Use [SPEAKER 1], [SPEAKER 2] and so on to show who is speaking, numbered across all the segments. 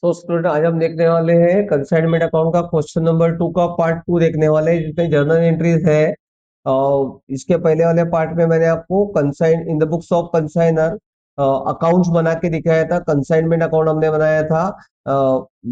[SPEAKER 1] तो स्टूडेंट आज हम देखने वाले हैं कंसाइनमेंट अकाउंट का क्वेश्चन नंबर 2 का पार्ट 2 देखने वाले हैं जिसमें जर्नल एंट्रीज है। इसके पहले वाले पार्ट में मैंने आपको consign in the books of consignor accounts बना के दिखाया था। कंसाइनमेंट अकाउंट हमने बनाया था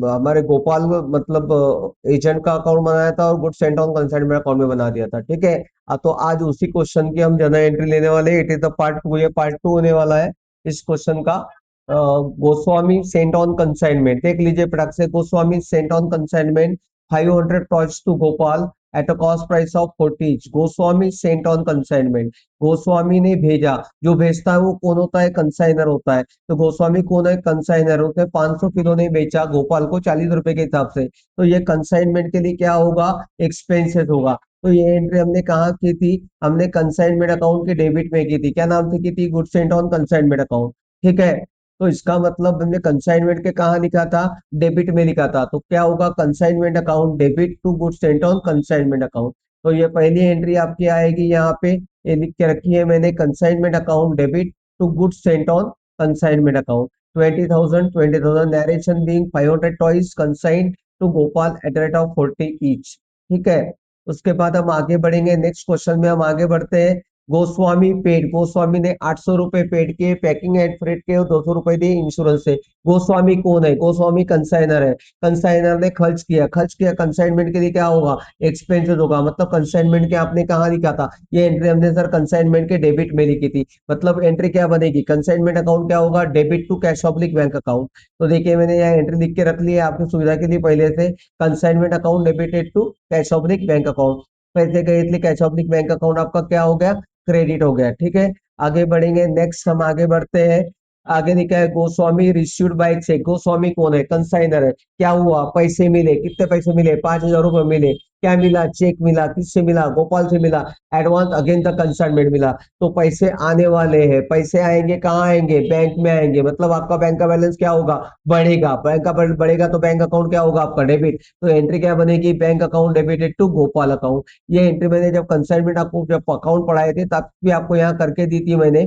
[SPEAKER 1] हमारे गोपाल मतलब एजेंट का अकाउंट बनाया था और goods sent on consignment account में बना दिया था। ठीक है। तो आज उसी क्वेश्चन की हम जर्नल एंट्री लेने वाले हैं। इट इज द पार्ट 2, ये पार्ट 2 होने वाला है इस क्वेश्चन का। गोस्वामी सेंट ऑन कंसाइनमेंट देख लीजिए फटाक से। Goswami sent on consignment 500 toys to Gopal at a cost price of 40 each। Goswami sent on consignment, Goswami ने भेजा। जो भेजता है वो कौन होता है? कंसाइनर होता है। तो गोस्वामी कौन है? कंसाइनर होते हैं। 500 किलो ने बेचा गोपाल को 40 रुपए के हिसाब से। तो ये कंसाइनमेंट के लिए क्या होगा? एक्सपेंसेस होगा। तो ये एंट्री हमने कहाँ की थी? हमने कंसाइनमेंट अकाउंट के डेबिट में की थी। क्या नाम से की थी? Good Saint on consignment account. ठीक है। तो इसका मतलब हमने कंसाइनमेंट के कहा लिखा था? डेबिट में लिखा था। तो क्या होगा? Consignment account debit to goods sent on consignment account. तो ये पहली एंट्री आपकी आएगी यहाँ पे। ये लिख के रखी है मैंने, consignment account debit to goods sent on consignment account. 20,000 narration being 500 toys consigned to Gopal at rate of 40 each. ठीक है। उसके बाद हम आगे बढ़ेंगे। नेक्स्ट क्वेश्चन में हम आगे बढ़ते हैं। गोस्वामी पेड, गोस्वामी ने 800 रुपए पेड किए पैकिंग एंड फ्रेट के और 200 रुपए दिए इंश्योरेंस से। गोस्वामी कौन है? गोस्वामी कंसाइनर है। कंसाइनर ने खर्च किया कंसाइनमेंट के लिए क्या होगा? एक्सपेंसेस होगा। मतलब कंसाइनमेंट के आपने कहा लिखा था? ये एंट्री हमने सर कंसाइनमेंट के डेबिट में लिखी थी। मतलब एंट्री क्या बनेगी? कंसाइनमेंट अकाउंट क्या होगा? Debit to cash oblique bank account. तो देखिए मैंने यहाँ एंट्री लिख के रख ली है आपकी सुविधा के लिए पहले से। Consignment account debited to cash oblique bank account. पैसे गए इसलिए कैश ऑब्लिक बैंक अकाउंट आपका क्या हो गया? क्रेडिट हो गया। ठीक है। आगे बढ़ेंगे। नेक्स्ट हम आगे बढ़ते हैं। आगे लिखा है Goswami received by cheque. Goswami कौन है? कंसाइनर है। क्या हुआ? पैसे मिले। कितने पैसे मिले? 5,000 रुपए मिले। क्या मिला? चेक मिला। किससे मिला? गोपाल से मिला। एडवांस अगेन द कंसाइनमेंट मिला। तो पैसे आने वाले हैं। पैसे आएंगे कहाँ आएंगे? बैंक में आएंगे। मतलब आपका बैंक का बैलेंस क्या होगा? बढ़ेगा। बैंक का बढ़ेगा तो बैंक अकाउंट क्या होगा आपका? डेबिट। तो एंट्री क्या बनेगी? Bank account debited to Gopal account. ये एंट्री मैंने जब कंसाइनमेंट आपको जब अकाउंट पढ़ाए थे तब भी आपको यहाँ करके दी थी मैंने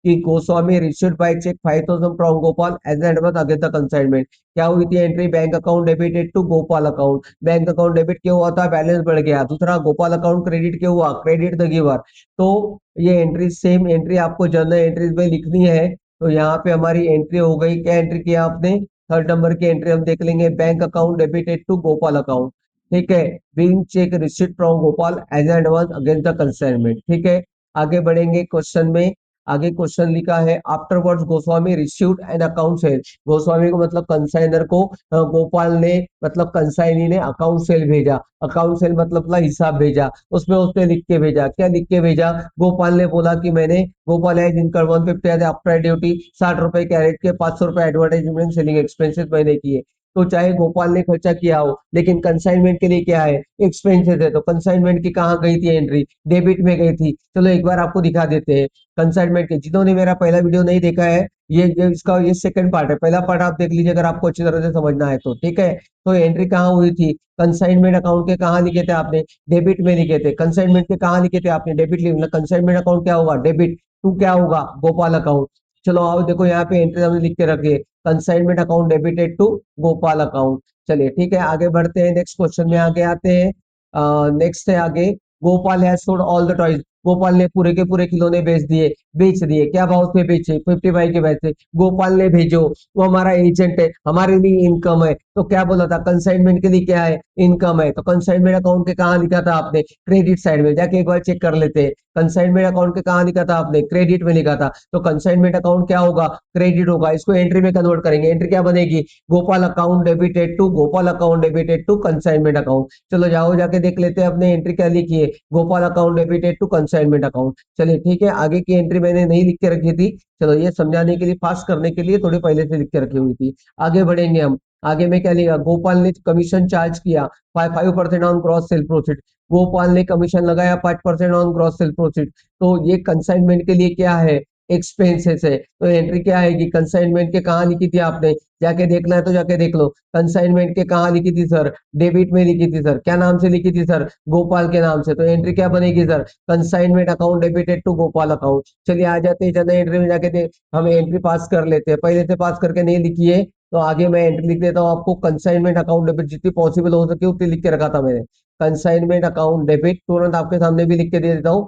[SPEAKER 1] कि Goswami received by cheque 5,000 from Gopal as an advance against the consignment. क्या हुई थी entry? Bank account debited to Gopal account. Bank account debit क्यों हुआ था? बैलेंस बढ़ गया। दूसरा गोपाल अकाउंट क्रेडिट क्यों हुआ? Credit the giver. तो ये एंट्री सेम एंट्री आपको जर्नल एंट्रीज में लिखनी है। तो यहाँ पे हमारी एंट्री हो गई। क्या एंट्री किया आपने? थर्ड नंबर की एंट्री हम देख लेंगे। Bank account debited to Gopal account. ठीक है। Being cheque receipt from Gopal as an advance against the consignment. ठीक है। आगे बढ़ेंगे क्वेश्चन में। आगे क्वेश्चन लिखा है afterwards Goswami received an account cell. Goswami को मतलब कंसाइनर को गोपाल ने मतलब कंसाइनी ने अकाउंट सेल भेजा। अकाउंट सेल मतलब हिसाब भेजा। उसमें उसने लिख के भेजा। क्या लिख के भेजा? गोपाल ने बोला कि मैंने गोपाल है जिनका 150 आफ्टर ड्यूटी 60 रुपए कैरेट के 500 रुपए एडवर्टाइजमेंट सेलिंग एक्सपेंसेस मैंने किए। तो चाहे गोपाल ने खर्चा किया हो लेकिन कंसाइनमेंट के लिए क्या है? एक्सपेंसेस है। तो कंसाइनमेंट की कहाँ गई थी एंट्री? डेबिट में गई थी। चलो एक बार आपको दिखा देते हैं कंसाइनमेंट के। जिन्होंने मेरा पहला वीडियो नहीं देखा है, ये इसका ये सेकंड पार्ट है। पहला पार्ट आप देख लीजिए अगर आपको अच्छी तरह से समझना है तो। ठीक है। तो एंट्री कहाँ हुई थी? कंसाइनमेंट अकाउंट के कहाँ लिखे थे आपने? डेबिट में लिखे थे। कंसाइनमेंट के कहाँ लिखे थे आपने? डेबिट लिखे। कंसाइनमेंट अकाउंट क्या होगा? डेबिट टू क्या होगा? गोपाल अकाउंट। चलो आओ देखो यहाँ पे एंट्री हमने लिख के रखी है। Consignment account debited to Gopal account. चलिए ठीक है आगे बढ़ते हैं। नेक्स्ट क्वेश्चन में आगे आते हैं। नेक्स्ट है आगे। Gopal has sold all the toys. Gopal ने पूरे के पूरे खिलौने बेच दिए। क्या भाव से बेचे? 55 के पैसे। गोपाल ने भेजो। वो हमारा एजेंट है, हमारे लिए इनकम है। तो क्या बोला था? कंसाइनमेंट के लिए क्या है? इनकम है। तो कंसाइनमेंट अकाउंट के कहाँ लिखा था आपने? क्रेडिट साइड में। जाके एक बार चेक कर लेते हैं। कंसाइनमेंट अकाउंट के कहाँ लिखा था आपने? क्रेडिट में लिखा था। तो कंसाइनमेंट अकाउंट क्या होगा? क्रेडिट होगा। इसको एंट्री में कन्वर्ट करेंगे। एंट्री क्या बनेगी? Gopal account debited to Gopal account debited to consignment account. चलो जाओ जाके देख लेते हैं अपने एंट्री क्या लिखी है। Gopal account debited to consignment account. चलिए ठीक है। आगे की एंट्री मैंने नहीं लिख के रखी थी। चलो ये समझाने के लिए फास्ट करने के लिए थोड़ी पहले से लिख के रखी हुई थी। आगे बढ़ेंगे हम। आगे में क्या लिखा? गोपाल ने कमीशन चार्ज किया 5% on gross sale profit. Gopal ने कमीशन लगाया 5% ऑन ग्रॉस सेल प्रोफिट। तो ये कंसाइनमेंट के लिए क्या है? एक्सपेंसेस है। तो एंट्री क्या आएगी? कंसाइनमेंट के कहाँ लिखी थी आपने? जाके देखना है तो जाके देख लो। कंसाइनमेंट के कहाँ लिखी थी सर? डेबिट में लिखी थी सर। क्या नाम से लिखी थी सर? गोपाल के नाम से। तो एंट्री क्या बनेगी sir? Consignment account debited to Gopal account. चलिए आ जाते हैं जनरल एंट्री में जाके हम एंट्री पास कर लेते हैं। पहले से पास करके नहीं लिखी है तो आगे मैं एंट्री लिख देता हूँ आपको, कंसाइनमेंट अकाउंट डेबिट, जितनी पॉसिबल हो सके उतनी लिख के रखा था मैंने। कंसाइनमेंट अकाउंट डेबिट तुरंत आपके सामने भी लिख के दे देता हूँ।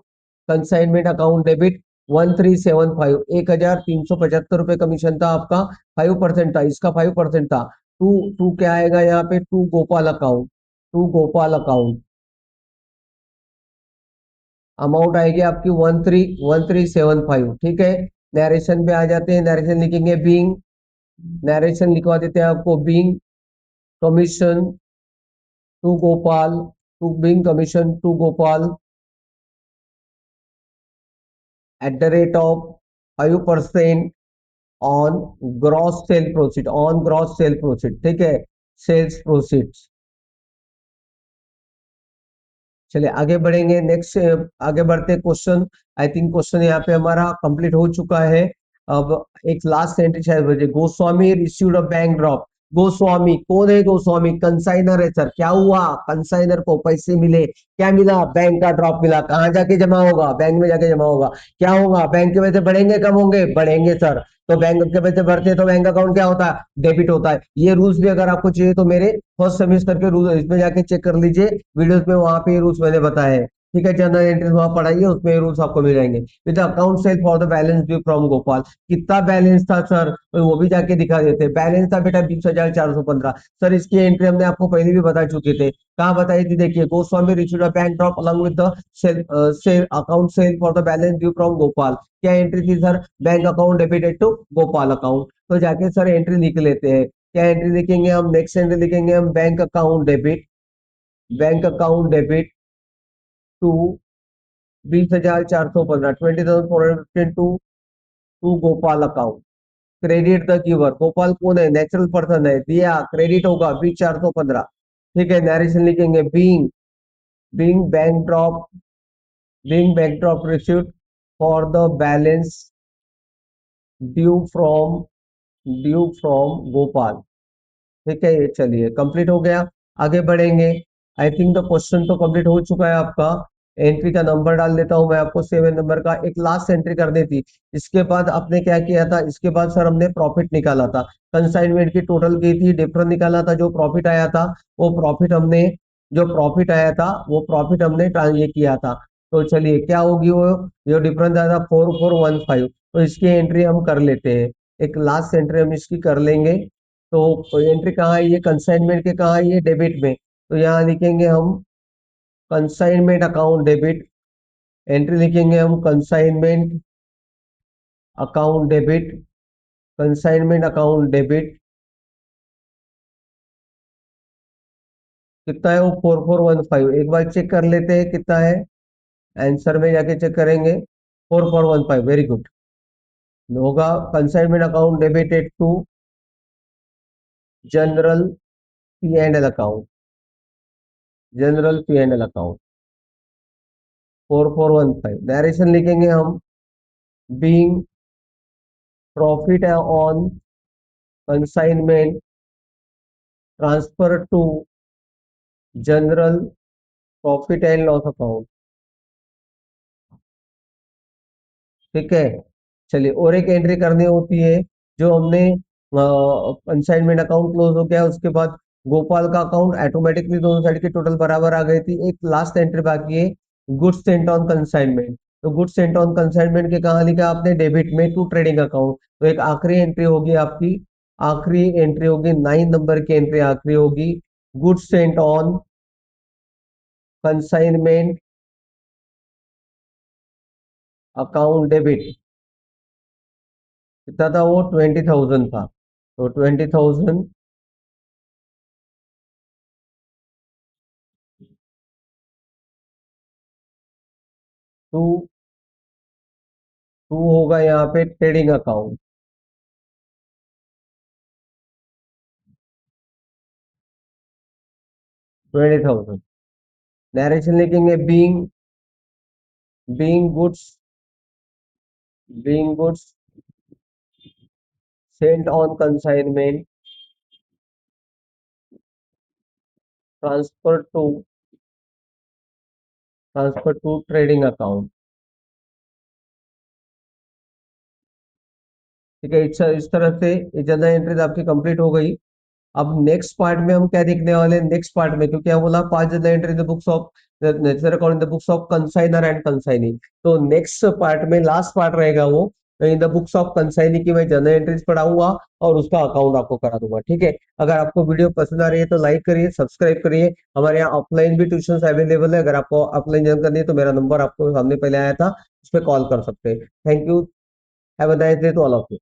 [SPEAKER 1] कंसाइनमेंट अकाउंट डेबिट 1375, 1375 रुपए कमीशन था आपका, 5% था, इसका 5% था। टू टू क्या आएगा यहाँ पे, to Gopal account, to Gopal account, amount आएगी आपकी 131375। ठीक है, नरेशन पे आ जाते हैं, नरेशन लिखेंगे बीइंग, नरेशन लिखवा देते हैं आपको, being commission to Gopal, to being commission to Gopal at the rate of 5% on gross sale proceed, on gross sale proceed. ठीक है, सेल्स प्रोसीड। चलिए आगे बढ़ेंगे, नेक्स्ट आगे बढ़ते क्वेश्चन। आई थिंक क्वेश्चन यहाँ पे हमारा कंप्लीट हो चुका है। अब एक लास्ट एंट्री शायद बचे, Goswami received a bank drop. Goswami कौन है, गोस्वामी कंसाइनर है सर। क्या हुआ, कंसाइनर को पैसे मिले, क्या मिला, बैंक का ड्रॉप मिला। कहाँ जाके जमा होगा, बैंक में जाके जमा होगा। क्या होगा, बैंक के पैसे बढ़ेंगे कम होंगे, बढ़ेंगे सर। तो बैंक के पैसे बढ़ते हैं तो बैंक अकाउंट क्या होता है, डेबिट होता है। ये रूल्स भी अगर आपको चाहिए तो मेरे फर्स्ट सेमेस्टर के रूल इसमें जाके चेक कर लीजिए, वीडियोस में वहां पे रूल्स मैंने बताए हैं। ठीक है, जनरल एंट्रीज वहां पढ़ाइए, उसमें रूल्स आपको मिल जाएंगे। With account sale for the balance due from Gopal, कितना बैलेंस था सर, तो वो भी जाके दिखा देते। बैलेंस था बेटा 20,415। सर इसकी एंट्री हमने आपको पहले भी बता चुके थे। कहाँ बताई थी, देखिए, Goswami received a bank drop along with the sale account sale for the balance due from Gopal. क्या एंट्री थी sir, bank account debited to Gopal account. तो जाके सर एंट्री लिख लेते हैं। क्या एंट्री लिखेंगे हम, नेक्स्ट एंट्री लिखेंगे हम, bank account debit, bank account debit to 20,415, 20,415 to to Gopal account. Credit the giver, Gopal कौन है, नेचुरल पर्सन है, दिया, क्रेडिट होगा 20,415। ठीक है, नरेशन लिखेंगे, being, being bank drop, being bank drop received for the balance due from, due from Gopal. ठीक है, ये चलिए कंप्लीट हो गया। आगे बढ़ेंगे। आई थिंक द क्वेश्चन तो कंप्लीट हो चुका है आपका। एंट्री का नंबर डाल देता हूं मैं आपको, 7 नंबर का एक लास्ट एंट्री करनी थी। इसके बाद आपने क्या किया था, इसके बाद सर हमने प्रॉफिट निकाला था, कंसाइनमेंट की टोटल की थी, डिफरेंस निकाला था, जो प्रॉफिट आया था वो प्रॉफिट हमने, जो प्रॉफिट आया था वो प्रॉफिट हमने ये किया था। तो चलिए क्या होगी वो, जो डिफरेंस आया था 4415, तो इसकी एंट्री हम कर लेते हैं। एक लास्ट एंट्री हम इसकी कर लेंगे। तो एंट्री कहाँ है, ये कंसाइनमेंट के कहाँ है, ये डेबिट में। तो यहाँ लिखेंगे हम कंसाइनमेंट अकाउंट डेबिट, एंट्री लिखेंगे हम consignment account debit, consignment account debit. कितना है वो, 4415। एक बार चेक कर लेते हैं कितना है, आंसर में जाके चेक करेंगे। 4415, वेरी गुड। होगा consignment account debited to general P and L account, general P and L account 4415। Direction लिखेंगे हम, being profit on consignment transfer to general profit and loss account. ठीक है, चलिए और एक एंट्री करनी होती है, जो हमने कंसाइनमेंट अकाउंट क्लोज हो गया उसके बाद गोपाल का अकाउंट ऑटोमेटिकली दोनों साइड की टोटल बराबर आ गई थी। एक लास्ट एंट्री बाकी है, गुड्स सेंट ऑन कंसाइनमेंट। तो गुड्स सेंट ऑन कंसाइनमेंट के कहा लिखा आपने, डेबिट में टू ट्रेडिंग अकाउंट। तो एक आखिरी एंट्री होगी आपकी, आखिरी एंट्री होगी 9 नंबर की एंट्री आखिरी होगी, goods sent on consignment account debit. कितना था वो, 20,000 था। तो 20,000 टू, टू होगा यहाँ पे ट्रेडिंग अकाउंट, 20,000। नरेशन लिखेंगे, being, being goods, being goods sent on consignment transfer to, transfer to trading account. ठीक है, इस तरह से ये जनरल एंट्रीज आपकी कंप्लीट हो गई। अब नेक्स्ट पार्ट में हम क्या देखने वाले हैं, नेक्स्ट पार्ट में, क्योंकि हम बोला 5 general entry in the books of nature account in the books of consignor and consignee. तो नेक्स्ट पार्ट में लास्ट पार्ट रहेगा वो in the books of consignee की मैं जनरल एंट्रीज पढ़ाऊंगा और उसका अकाउंट आपको करा दूंगा। ठीक है, अगर आपको वीडियो पसंद आ रही है तो लाइक करिए, सब्सक्राइब करिए। हमारे यहाँ ऑफलाइन भी ट्यूशन अवेलेबल है, अगर आपको ऑफलाइन ज्वाइन करनी है तो मेरा नंबर आपको सामने पहले आया था, उस पर कॉल कर सकते हैं। Thank you, have a nice day to all of you.